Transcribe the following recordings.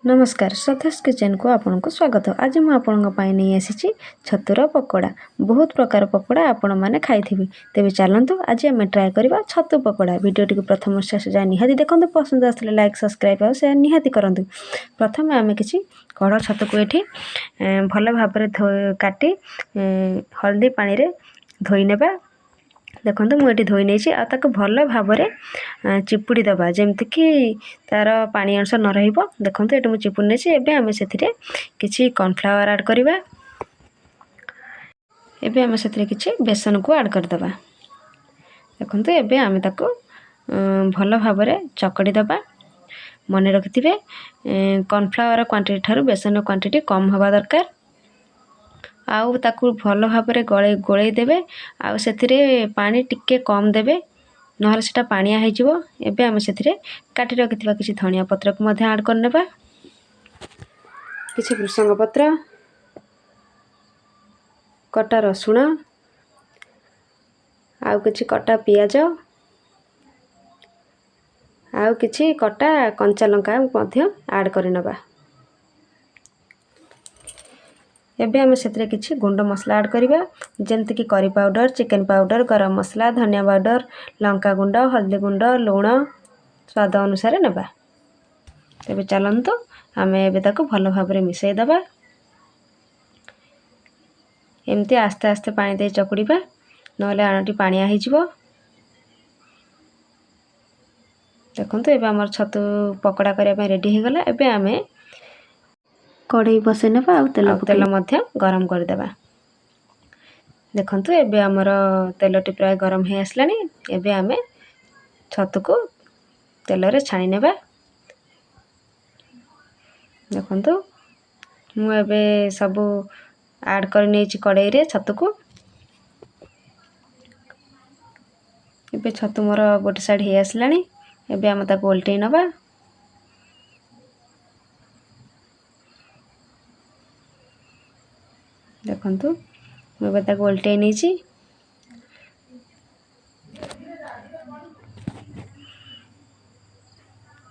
नमस्कार श्रद्धा किचन को आपन को स्वागत। आज मैं आपण नहीं आसी छतुर पकोड़ा। बहुत प्रकार पकोड़ा आपण मैंने खाई तेज चलतु आज आम ट्राए करवा छतु पकोड़ा। वीडियो टी प्रथम शेष जाए निहाती देखो, पसंद आसले लाइक सब्सक्राइब और शेयर निहाती करूँ। प्रथम आम कि कड़ छतु को ये भल भाव काटी हल्दी पानी रे धोई नेबा। देखो मुझे धोई नहीं आक भल भाव चिपुड़ी दबा जमतीक तार पानी अंश न रहा। देखो ये मुझे चिपुड़ी नहीं एवं आम से किसी कॉर्नफ्लावर ऐड करवा। एवं आम से किसी बेसन को ऐड करदे। देखो एवं आम ताको भल भाव चकड़ी दबा। मन रखिथे कॉर्नफ्लावर क्वांटिटी ठारू बेसन क्वांटिटी कम हवा दरकार। आउ ताकू भल भाव गोले देवे। आउ से पानी टिके कम देवे नहले सेटा पानिया हो। एबे आम से काटी रखि किसी धनिया पत्र को ऐड करने, किसी भृषंग पत्र, कटा रसुण, आउ किसी कटा पियाज, आउ किसी कटा कंचा लंका ऐड करनेबा। एबे आम से किसी गुंड मसला ऐड करवा जमती कि करी पाउडर, चिकन पाउडर, गरम मसला, धनिया पाउडर, लंका गुंड, हल्दी गुंड, लुण स्वाद अनुसार नेबा। तेबे चलतु आम एबे भल भाव मिसई दबा। एमती आस्ते आस्ते पानी दे चकुड़ीबा नहले आनटी पानिया हो। देखो एबे हमर छतु पकोड़ा करने रेडी हो गला। एबे आमे कड़ई बसई नेबा आ तेल गरम करदेबा। देखो एबे आमर तेलटी प्राय गरम हो आसलानी। एबे आमे छतु को तेल रे छाणी नेबा। देखो मुझे सब ऐड कर नहीं कड़ई रे छतु को। एबे छतु मोर गोटे साइड हो आसलानी। एबे आम ताको उल्टै नबा। देखु मुझे उल्टै नहीं।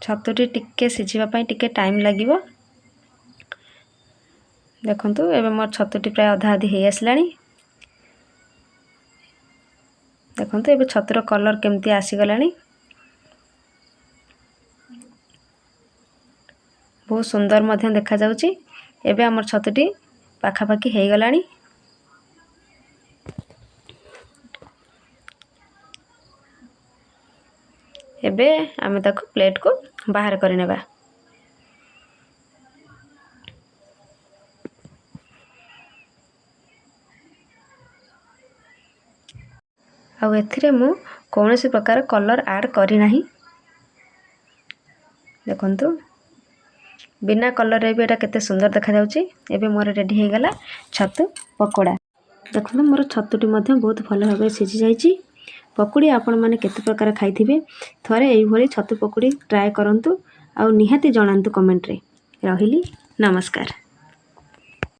छतुटी टिके सिझापी टिके टाइम लगे। देखु एबे मोर छतुटी प्राय अधा अधी हो आसलानी। देखु एबे छतुर कलर केमती आसीगलानी। बहुत सुंदर मध्य देखा जाउची। एबे हमर छतुटी पाखापाखि हो गलानी। एबे आमे ताको प्लेट को बाहर करनेबा। आउ एथिरे मु कौनसी प्रकार कलर ऐड करी नाही। देखंतु बिना कलर रे भी एटा केते सुंदर देखा जाउची। एबे मोर रेडी हो गला छतु पकोड़ा। देखो मोर छतुटी मध्य बहुत भल भाव सिझी जाइची। पकुड़ी आपण माने केते प्रकार खाइथिबे थरे एई भली छतु पकुड़ी ट्राए करंतु। आउ निहाती जणांतु कमेंट रे। रहिली नमस्कार।